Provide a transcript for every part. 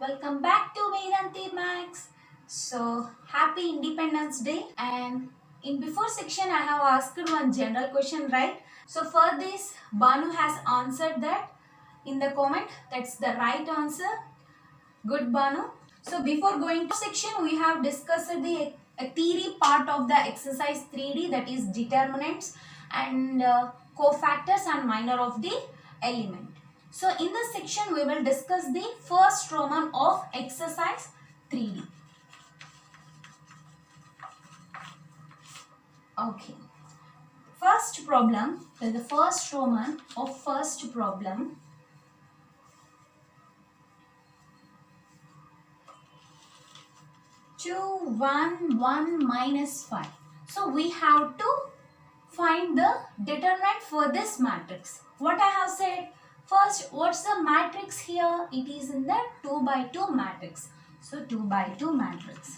welcome back to Vedanti Max. So happy Independence Day, and in before section I have asked one general question, right? So for this Banu has answered that in the comment. That's the right answer. Good, Banu. So before going to section, we have discussed the theory part of the exercise 3D, that is determinants and cofactors and minor of the element. So in this section, we will discuss the first Roman of exercise 3D. Okay. First problem, the first Roman of first problem. 2, 1, 1 minus 5. So we have to find the determinant for this matrix. What I have said, first what's the matrix here? It is in the 2 by 2 matrix. So 2 by 2 matrix.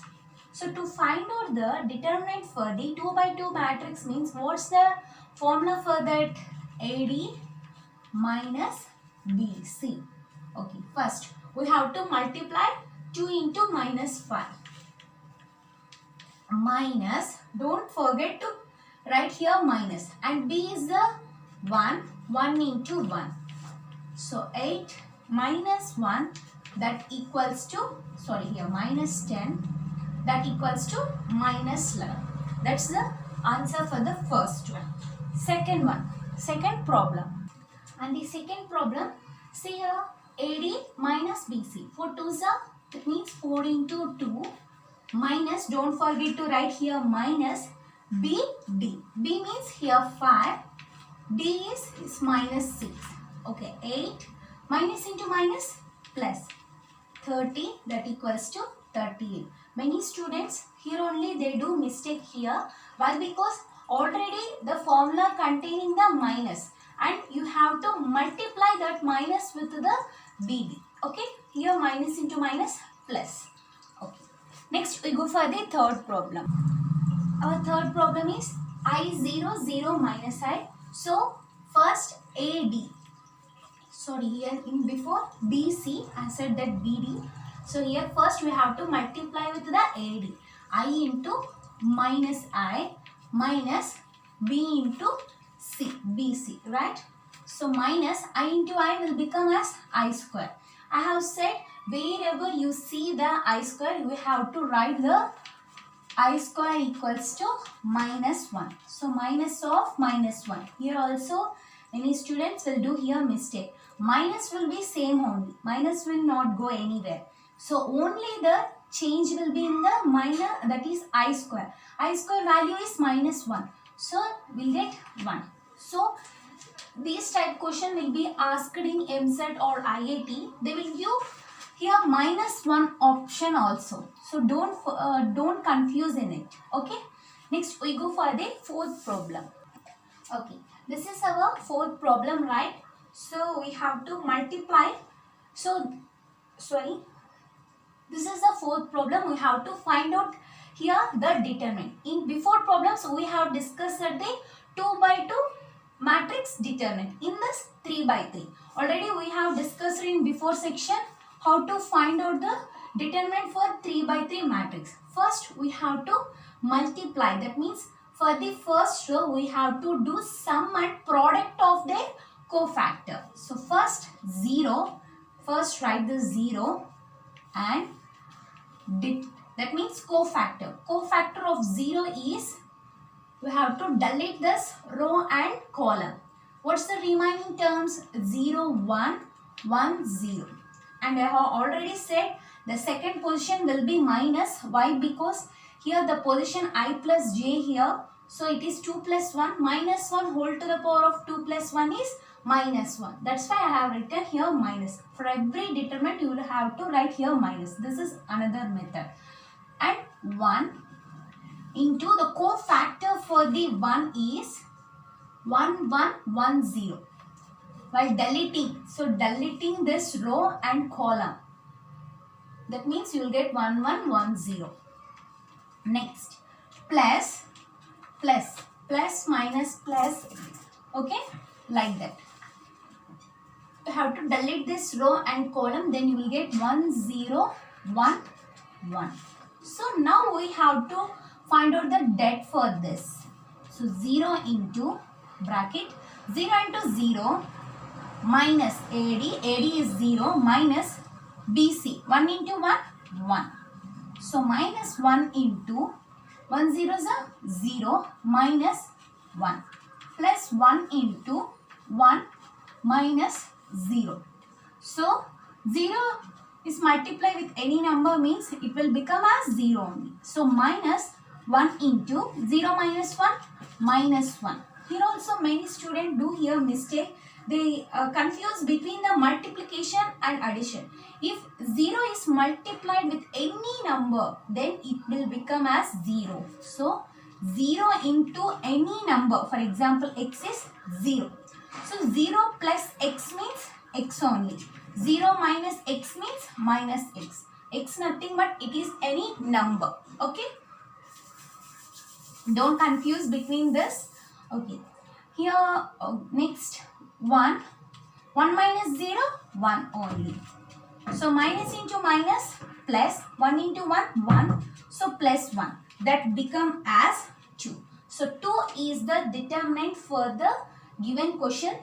So to find out the determinant for the 2 by 2 matrix means what's the formula for that? AD minus BC. Okay, first we have to multiply 2 into minus 5. Minus, don't forget to write here minus, and b is the 1 into 1. So 8 minus 1, that equals to, sorry, here minus 10, that equals to minus 11. That's the answer for the first one. Second one, second problem. And the second problem, see here AD minus BC. For 2 sir, it means 4 into 2 minus, don't forget to write here minus BD. B means here 5, D is minus 6. Okay, 8 minus into minus plus 30, that equals to 38. Many students here only they do mistake here. Why? Because already the formula containing the minus, and you have to multiply that minus with the BD. Okay, here minus into minus plus. Okay. Next we go for the third problem. Our third problem is I0, 0 minus I. So first AD. Sorry, here in before BC I said that BD. So here first we have to multiply with the AD. I into minus I minus B into C, BC, right? So minus I into I will become as I square. I have said wherever you see the I square, you have to write the I square equals to minus 1. So minus of minus 1. Here also many students will do here mistake. Minus will be same only. Minus will not go anywhere. So only the change will be in the minor, that is I square. I square value is minus 1. So we'll get 1. So these type question will be asked in MCET or IIT. They will give here minus 1 option also. So don't confuse in it. Okay. Next we go for the fourth problem. Okay. This is our fourth problem, right? So we have to multiply. So sorry. This is the fourth problem. We have to find out here the determinant. In before problems we have discussed the 2 by 2 matrix determinant. In this 3 by 3. Already we have discussed in before section how to find out the determinant for 3 by 3 matrix. First we have to multiply. That means for the first row we have to do sum and product of their cofactor. So first 0. First write the 0 and that means cofactor. Cofactor of 0 is, we have to delete this row and column. What's the remaining terms? 0, 1, 1, 0. And I have already said the second position will be minus. Why? Because here the position I plus j here. So it is 2 plus 1. Minus 1 whole to the power of 2 plus 1 is minus 1. That's why I have written here minus. For every determinant you will have to write here minus. This is another method. And 1 into the cofactor for the 1 is 1, 1, 1, 0. While deleting, so deleting this row and column, that means you will get 1, 1, 1, 0. Next, plus, minus plus, okay, like that. you have to delete this row and column, then you will get 1 0 1 1. So now we have to find out the det for this. So 0 into bracket 0 into 0 minus AD is 0 minus BC 1 into 1 1. So minus 1 into 1 0 is a 0 minus 1 plus 1 into 1 minus 0. So 0 is multiplied with any number means it will become as 0 only. So minus 1 into 0 minus 1 minus 1. Here also many students do here mistake. They confuse between the multiplication and addition. If 0 is multiplied with any number, then it will become as 0. So 0 into any number, for example x is 0. So 0 plus x means x only. 0 minus x means minus x. X nothing but it is any number. Okay. Don't confuse between this. Okay. Here next 1 minus 0 1 only. So minus into minus plus 1 into 1 1. So plus 1. That become as 2. So 2 is the determinant for the given question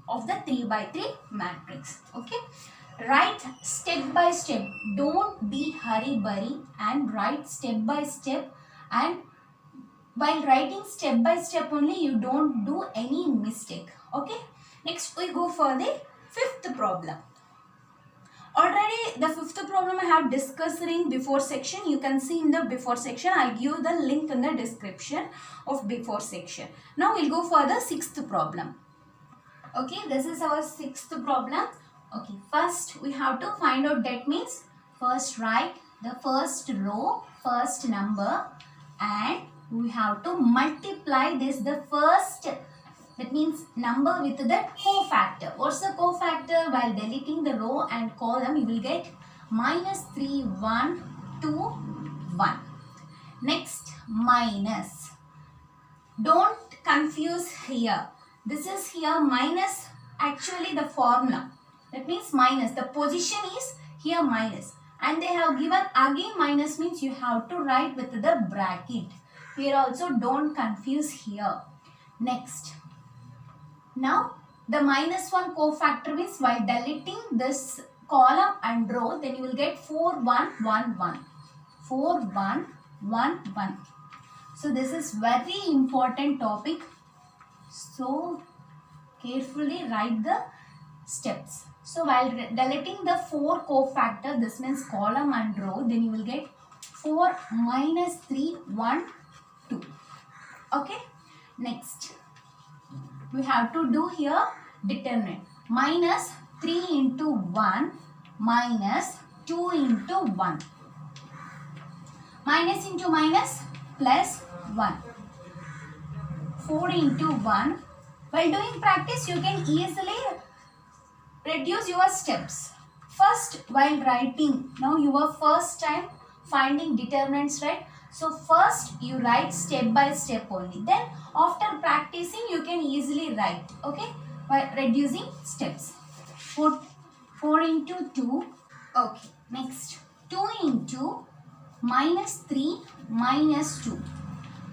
of the 3 by 3 matrix. Okay. Write step by step. Don't be hurry-burry and write step by step, and while writing step by step only you don't do any mistake. Okay. Next we go for the fifth problem. Already the fifth problem I have discussed in before section. You can see in the before section. I'll give you the link in the description of before section. Now we'll go for the sixth problem. Okay, this is our sixth problem. Okay, first we have to find out that means first write the first row, first number, and we have to multiply this the first, that means number with the cofactor. What's the cofactor? While deleting the row and column you will get minus 3 1 2 1. Next minus. Don't confuse here. This is here minus, actually the formula. That means minus. The position is here minus. And they have given again minus means you have to write with the bracket. Here also don't confuse here. Next. Now the minus 1 cofactor means while deleting this column and row, then you will get 4 1 1 1. 4 1 1 1. So this is very important topic. So carefully write the steps. So while deleting the 4 cofactor, this means column and row, then you will get 4 minus 3 1 2. Okay. Next we have to do here determinant. Minus 3 into 1 minus 2 into 1. Minus into minus plus 1. 4 into 1. While doing practice, you can easily reduce your steps. First, while writing, now your first time finding determinants, right? So first you write step by step only. Then after practicing, you can easily write. Okay, by reducing steps. 4 into 2. Okay, next 2 into minus 3 minus 2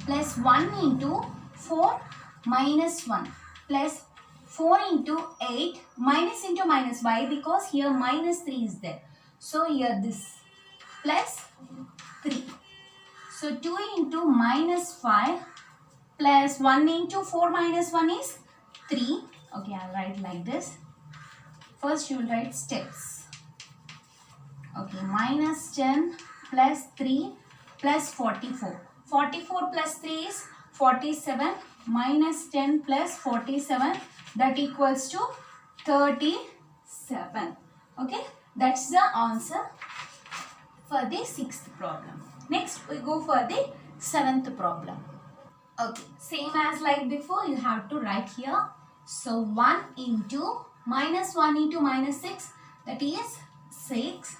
plus 1 into 4 minus 1 plus 4 into 8 minus into minus. Why? Because here minus 3 is there. So here this plus 3. So 2 into minus 5 plus 1 into 4 minus 1 is 3. Okay, I'll write like this. First you will write steps. Okay, minus 10 plus 3 plus 44. 44 plus 3 is 47 minus 10 plus 47, that equals to 37. Okay, that's the answer for the sixth problem. Next we go for the seventh problem. Okay, same as like before, you have to write here. So 1 into minus 1 into minus 6, that is 6,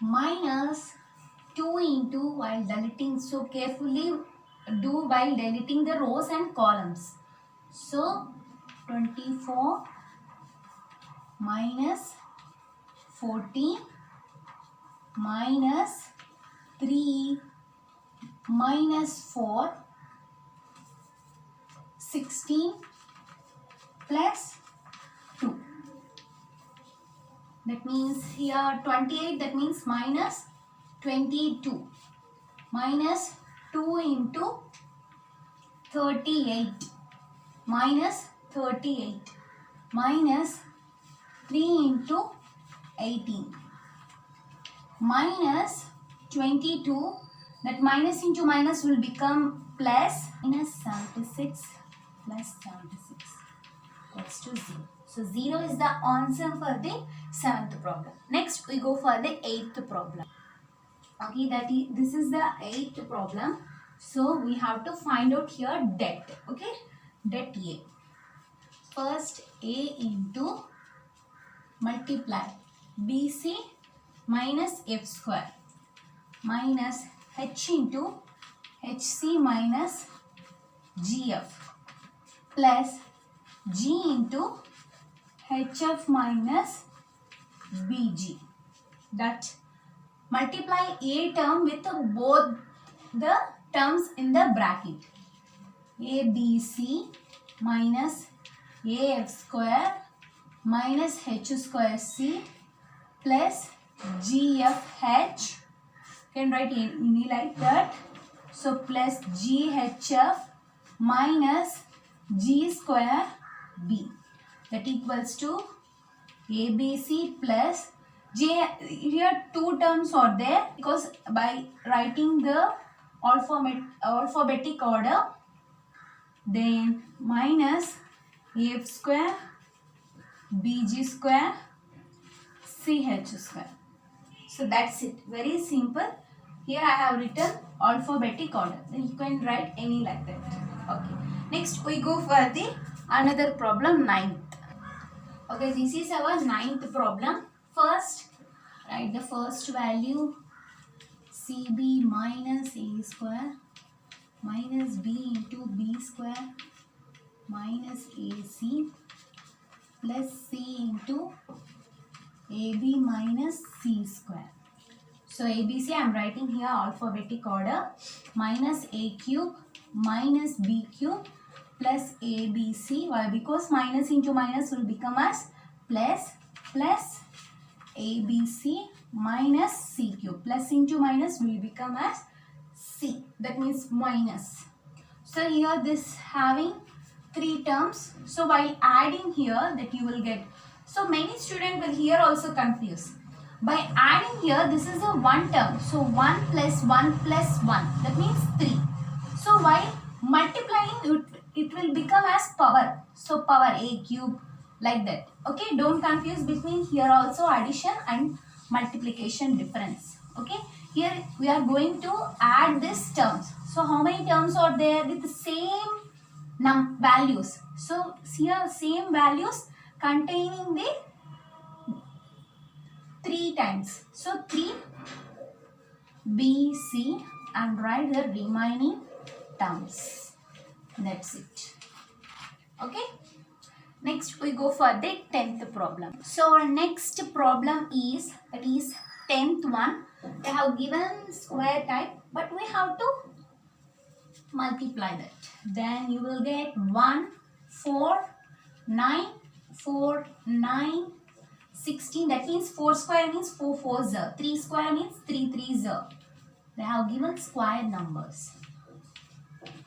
minus 2 into, while deleting, so carefully do while deleting the rows and columns. So 24 minus 14 minus 3 minus 4 16 plus 2. That means here 28, that means minus 22 minus 2 into 38 minus 38 minus 3 into 18 minus 22, that minus into minus will become plus, minus 76 plus 76 equals to 0. So 0 is the answer for the 7th problem. Next we go for the 8th problem. Okay, this is the 8th problem. So we have to find out here debt. Okay, debt A. First A into multiply BC minus F square minus H into HC minus GF plus G into HF minus BG. That multiply A term with both the terms in the bracket. ABC minus AF square minus H square C plus GFH. Can write any like that. So plus GHF minus G square B. That equals to ABC plus J. Here two terms are there because by writing the alphabetic order, then minus AF square BG square CH square. So that's it. Very simple. Here I have written alphabetic order. Then you can write any like that. Okay. Next we go for the another problem, 9th. Okay, this is our 9th problem. First, write the first value CB minus A square minus B into B square minus AC plus C into AB minus C square. So ABC I am writing here alphabetic order, minus A cube minus B cube plus ABC. Why? Because minus into minus will become as plus ABC minus C cube. Plus into minus will become as C. That means minus. So here this having 3 terms. So while adding here, that you will get. So many students will here also confuse. By adding here, this is a 1 term. So 1 plus 1 plus 1. That means 3. So while multiplying, it will become as power. So power A cube like that. Okay, don't confuse between here also addition and multiplication difference. Okay, here we are going to add these terms. So how many terms are there with the same values? So here same values containing the 3 times. So 3 B, C and write the remaining terms. That's it. Okay. Next we go for the 10th problem. So our next problem is, that is 10th one. They have given square type, but we have to multiply that. Then you will get 1, 4, 9, 4, 9, 16. That means 4 square means 4 4s. 3 square means 3 3s. They have given square numbers.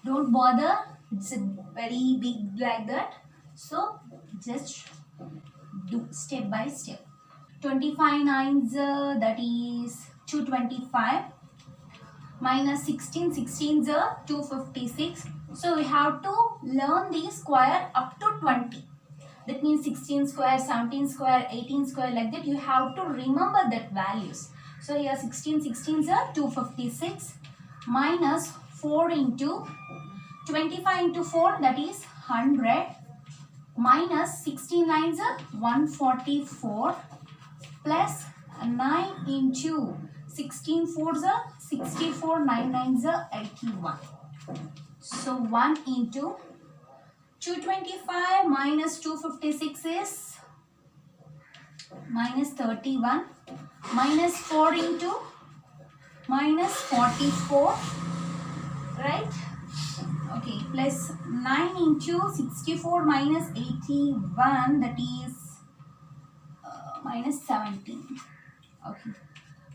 Don't bother. It's a very big like that. So just do step by step. 25 9s, that is 225. Minus 16 16s, 256. So we have to learn the square up to 20. That means 16 square, 17 square, 18 square like that. You have to remember that values. So here 16 16s are 256 minus 4 into 25 into 4, that is 100 minus 16 9s are 144 plus 9 into 16 4s are 64, 9 9s are 81. So 1 into 225 minus 256 is minus 31 minus 4 into minus 44, right? Okay, plus 9 into 64 minus 81, that is minus 17. Okay,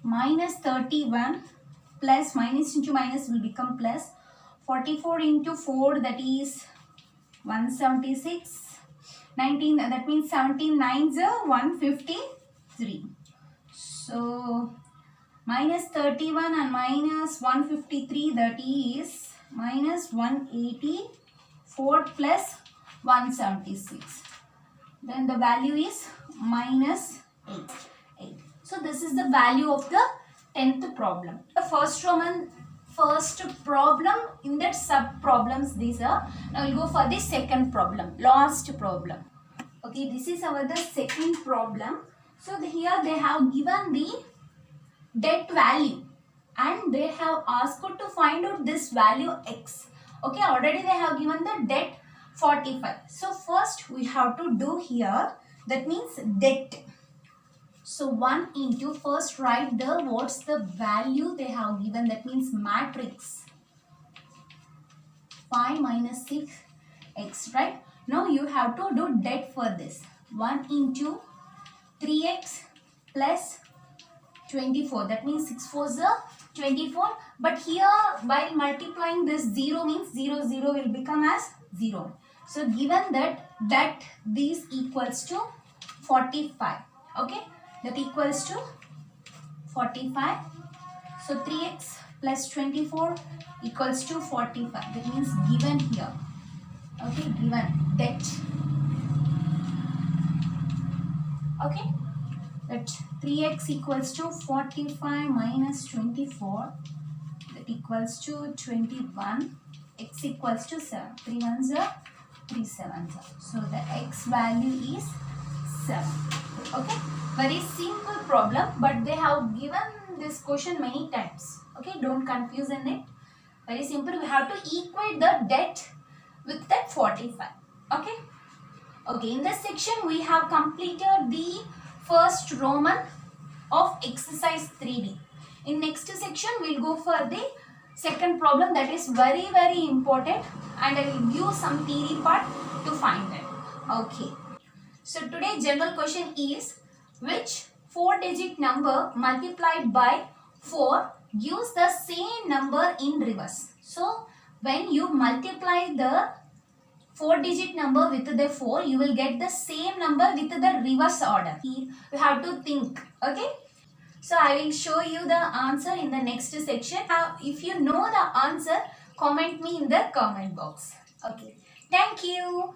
minus 31 plus minus into minus will become plus 44 into 4, that is 176. 19, that means 17 nines are 153. So minus 31 and minus 153, that is minus 184 plus 176. Then the value is minus 8. So this is the value of the 10th problem. The first problem in that sub problems these are. Now we'll go for the second problem, last problem. Okay, this is our the second problem. So here they have given the debt value and they have asked to find out this value x. Okay, already they have given the debt 45. So first we have to do here, that means debt. So 1 into, first write the what's the value they have given, that means matrix 5 minus 6x, right? Now you have to do debt for this. 1 into 3x plus 24, that means 6 4s are 24, but here by multiplying this 0 means 0 0 will become as 0. So given that this equals to 45, okay, that equals to 45. So 3x plus 24 equals to 45, that means given here. Okay, given debt, okay, that 3x equals to 45 minus 24, that equals to 21, x equals to 7, 3 1s are 3 7s are. So the x value is 7. Okay, very simple problem, but they have given this question many times. Okay, don't confuse in it. Very simple. We have to equate the debt with that 45. Okay. Okay, in this section we have completed the first Roman of exercise 3D. In next section we'll go for the second problem, that is very important, and I will give some theory part to find it. Okay. So today general question is, which 4-digit number multiplied by 4 gives the same number in reverse? So when you multiply the 4-digit number with the 4, you will get the same number with the reverse order. You have to think. Okay. So I will show you the answer in the next section. If you know the answer, comment me in the comment box. Okay. Thank you.